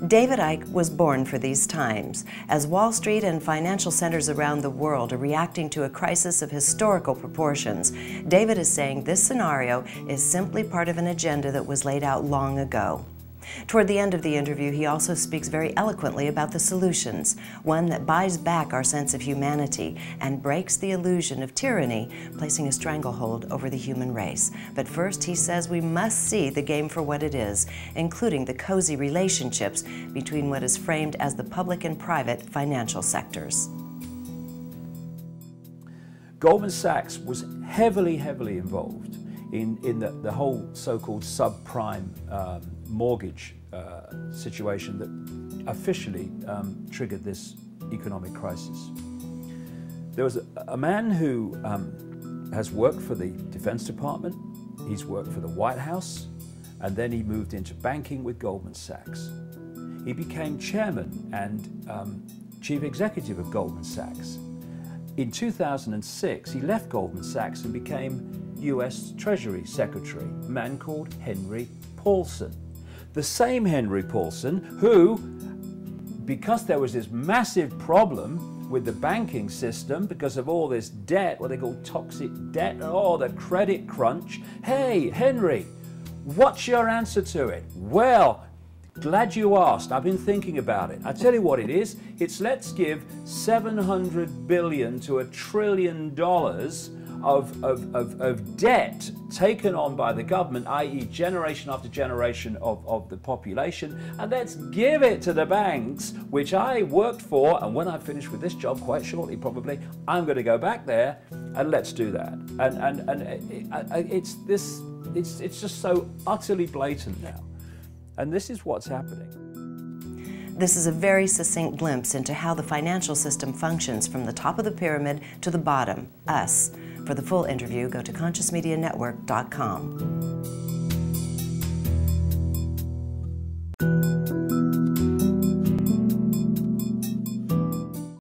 David Icke was born for these times. As Wall Street and financial centers around the world are reacting to a crisis of historical proportions, David is saying this scenario is simply part of an agenda that was laid out long ago. Toward the end of the interview, he also speaks very eloquently about the solutions, one that buys back our sense of humanity and breaks the illusion of tyranny, placing a stranglehold over the human race. But first, he says we must see the game for what it is, including the cozy relationships between what is framed as the public and private financial sectors. Goldman Sachs was heavily involved in the whole so-called subprime mortgage situation that officially triggered this economic crisis. There was a man who has worked for the Defense Department, he's worked for the White House, and then he moved into banking with Goldman Sachs. He became chairman and chief executive of Goldman Sachs. In 2006, he left Goldman Sachs and became US Treasury Secretary, a man called Henry Paulson. The same Henry Paulson who, because there was this massive problem with the banking system because of all this debt, what they call toxic debt, oh, the credit crunch. Hey, Henry, what's your answer to it? Well, glad you asked. I've been thinking about it. I tell you what it is. It's let's give $700 billion to $1 trillion of debt taken on by the government, i.e. generation after generation of the population, and let's give it to the banks, which I worked for, and when I finish with this job, quite shortly probably, I'm going to go back there, and let's do that. And it's just so utterly blatant now. And this is what's happening. This is a very succinct glimpse into how the financial system functions from the top of the pyramid to the bottom, us. For the full interview, go to ConsciousMediaNetwork.com.